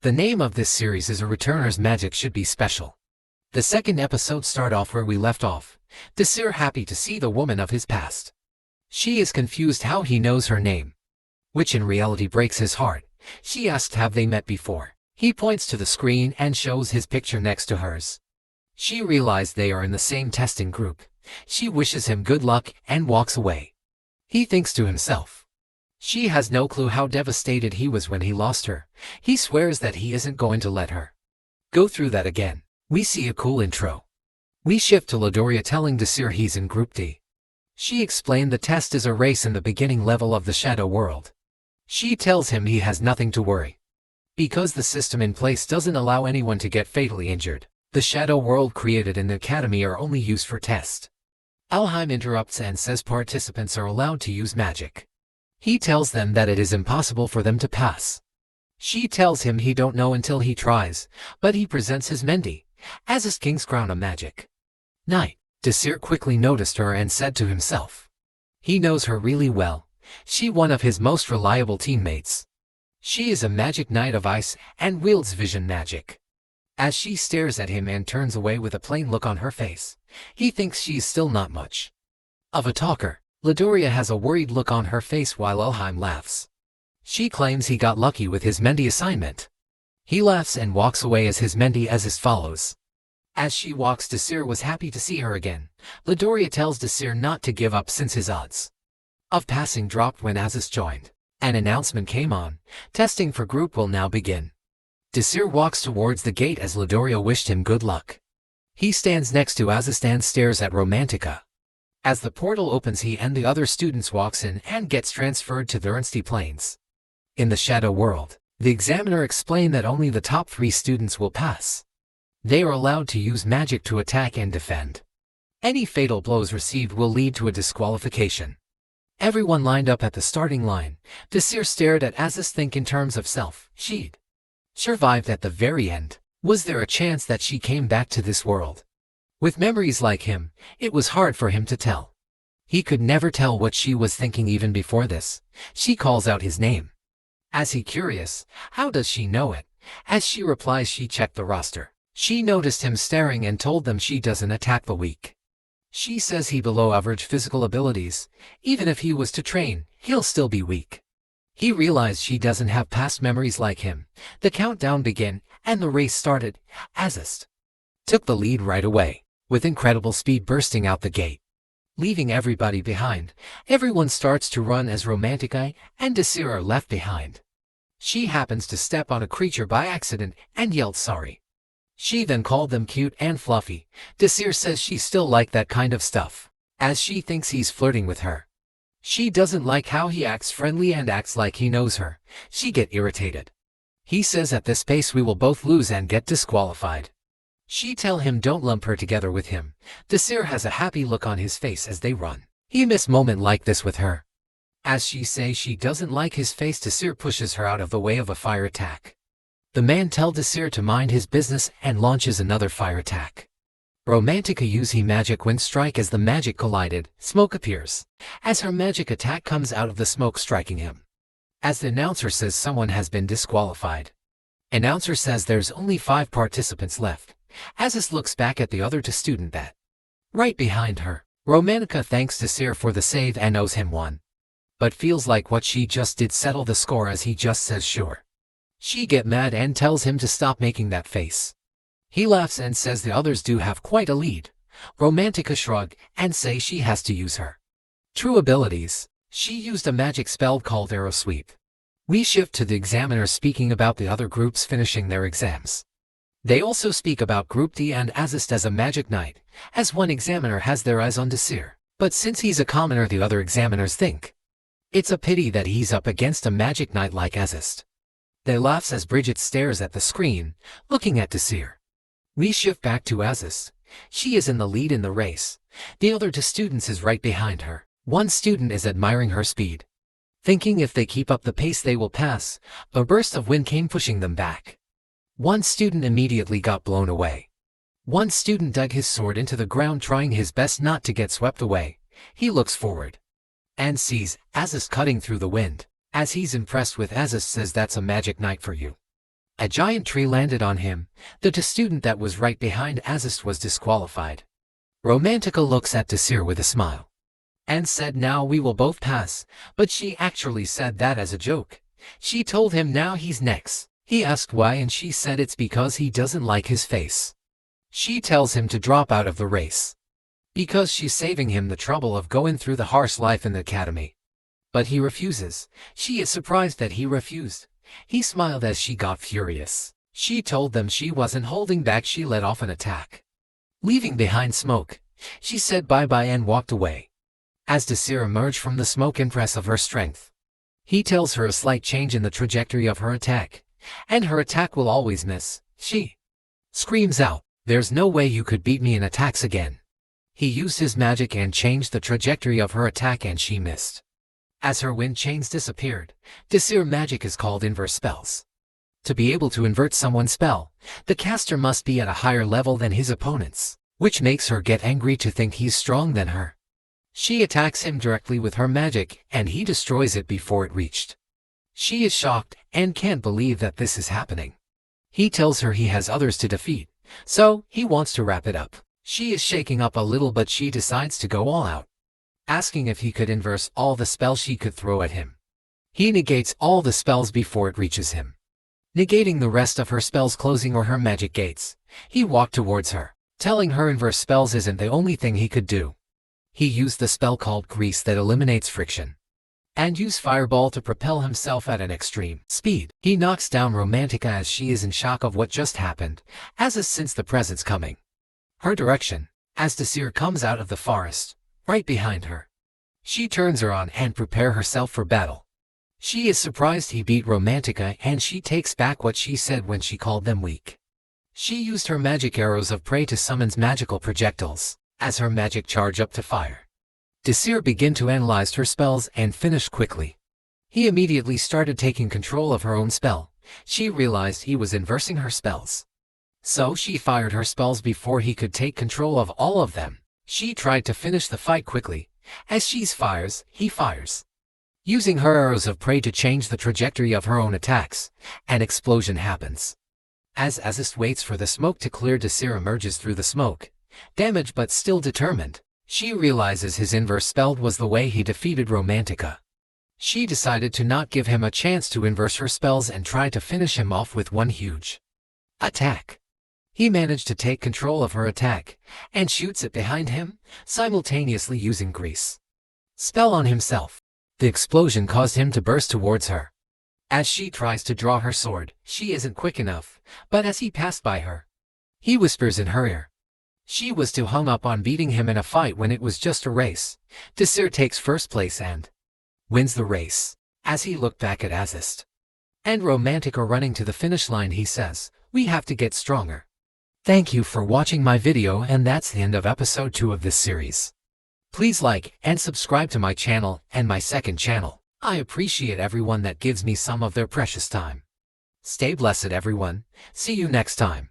The name of this series is A Returner's Magic Should Be Special. The second episode start off where we left off, Desir happy to see the woman of his past. She is confused how he knows her name, which in reality breaks his heart. She asks have they met before. He points to the screen and shows his picture next to hers. She realizes they are in the same testing group. She wishes him good luck and walks away. He thinks to himself. She has no clue how devastated he was when he lost her. He swears that he isn't going to let her go through that again. We see a cool intro. We shift to Ladoria telling Desir he's in Group D. She explained the test is a race in the beginning level of the Shadow World. She tells him he has nothing to worry, because the system in place doesn't allow anyone to get fatally injured. The Shadow World created in the Academy are only used for tests. Alheim interrupts and says participants are allowed to use magic. He tells them that it is impossible for them to pass. She tells him he don't know until he tries, but he presents his Mendy as his King's Crown of Magic. Night. Desir quickly noticed her and said to himself. He knows her really well. She one of his most reliable teammates. She is a magic knight of ice and wields vision magic. As she stares at him and turns away with a plain look on her face, he thinks she's still not much of a talker. Ladoria has a worried look on her face while Alheim laughs. She claims he got lucky with his Mendy assignment. He laughs and walks away as his Mendy as follows. As she walks, Desir was happy to see her again. Ladoria tells Desir not to give up since his odds of passing dropped when Aziz joined. An announcement came on. Testing for group will now begin. Desir walks towards the gate as Ladoria wished him good luck. He stands next to Aziz and stares at Romantica. As the portal opens, he and the other students walks in and gets transferred to the Ernsti Plains. In the Shadow World, the examiner explained that only the top 3 students will pass. They are allowed to use magic to attack and defend. Any fatal blows received will lead to a disqualification. Everyone lined up at the starting line. Desir stared at Aziz, think in terms of self. She'd survived at the very end. Was there a chance that she came back to this world? With memories like him, it was hard for him to tell. He could never tell what she was thinking even before this. She calls out his name. As he curious, how does she know it? As she replies she checked the roster. She noticed him staring and told them she doesn't attack the weak. She says he below average physical abilities. Even if he was to train, he'll still be weak. He realized she doesn't have past memories like him. The countdown began, and the race started. Aziz took the lead right away, with incredible speed bursting out the gate, leaving everybody behind. Everyone starts to run as Romantica and Desir are left behind. She happens to step on a creature by accident and yelled sorry. She then called them cute and fluffy. Desir says she still like that kind of stuff, as she thinks he's flirting with her. She doesn't like how he acts friendly and acts like he knows her. She get irritated. He says at this pace we will both lose and get disqualified. She tell him don't lump her together with him. Desir has a happy look on his face as they run. He miss moment like this with her. As she says she doesn't like his face, Desir pushes her out of the way of a fire attack. The man tell Desir to mind his business and launches another fire attack. Romantica use he magic wind strike as the magic collided. Smoke appears as her magic attack comes out of the smoke, striking him. As the announcer says someone has been disqualified. Announcer says there's only 5 participants left. Aziz looks back at the other 2 student that right behind her. Romantica thanks Desir for the save and owes him one, but feels like what she just did settle the score as he just says sure. She get mad and tells him to stop making that face. He laughs and says the others do have quite a lead. Romantica shrug and say she has to use her true abilities. She used a magic spell called Arrow Sweep. We shift to the examiner speaking about the other groups finishing their exams. They also speak about Group D and Aziz as a magic knight, as one examiner has their eyes on Desir. But since he's a commoner, the other examiners think it's a pity that he's up against a magic knight like Aziz. They laugh as Bridget stares at the screen, looking at Desir. We shift back to Aziz. She is in the lead in the race. The other 2 students is right behind her. One student is admiring her speed, thinking if they keep up the pace they will pass. A burst of wind came pushing them back. One student immediately got blown away. One student dug his sword into the ground, trying his best not to get swept away. He looks forward and sees Aziz cutting through the wind. As he's impressed with Aziz, says that's a magic knight for you. A giant tree landed on him. The student that was right behind Azist was disqualified. Romantica looks at Desir with a smile and said, "Now we will both pass," but she actually said that as a joke. She told him now he's next. He asked why and she said it's because he doesn't like his face. She tells him to drop out of the race because she's saving him the trouble of going through the harsh life in the academy. But he refuses. She is surprised that he refused. He smiled as she got furious. She told them she wasn't holding back. She let off an attack. Leaving behind smoke, she said bye-bye and walked away. As Desir emerged from the smoke, impressed of her strength, he tells her a slight change in the trajectory of her attack, and her attack will always miss. She screams out, "There's no way you could beat me in attacks again." He used his magic and changed the trajectory of her attack and she missed. As her wind chains disappeared, Desir magic is called inverse spells. To be able to invert someone's spell, the caster must be at a higher level than his opponents, which makes her get angry to think he's stronger than her. She attacks him directly with her magic, and he destroys it before it reached. She is shocked and can't believe that this is happening. He tells her he has others to defeat, so he wants to wrap it up. She is shaking up a little, but she decides to go all out, asking if he could inverse all the spells she could throw at him. He negates all the spells before it reaches him, negating the rest of her spells, closing or her magic gates. He walked towards her, telling her inverse spells isn't the only thing he could do. He used the spell called Grease that eliminates friction, and used Fireball to propel himself at an extreme speed. He knocks down Romantica as she is in shock of what just happened, as is since the presence coming her direction, as Desir comes out of the forest, right behind her. She turns her on and prepare herself for battle. She is surprised he beat Romantica and she takes back what she said when she called them weak. She used her magic arrows of prey to summon magical projectiles, as her magic charge up to fire. Desir began to analyze her spells and finished quickly. He immediately started taking control of her own spell. She realized he was inversing her spells, so she fired her spells before he could take control of all of them. She tried to finish the fight quickly. As she fires, he fires, using her arrows of prey to change the trajectory of her own attacks. An explosion happens. As Azist waits for the smoke to clear, Desir emerges through the smoke, damaged but still determined. She realizes his inverse spell was the way he defeated Romantica. She decided to not give him a chance to inverse her spells and try to finish him off with one huge attack. He managed to take control of her attack and shoots it behind him, simultaneously using Grease spell on himself. The explosion caused him to burst towards her. As she tries to draw her sword, she isn't quick enough, but as he passed by her, he whispers in her ear. She was too hung up on beating him in a fight when it was just a race. Desir takes first place and wins the race. As he looked back at Azist and Romantica running to the finish line, he says, "We have to get stronger." Thank you for watching my video, and that's the end of episode 2 of this series. Please like and subscribe to my channel and my second channel. I appreciate everyone that gives me some of their precious time. Stay blessed everyone. See you next time.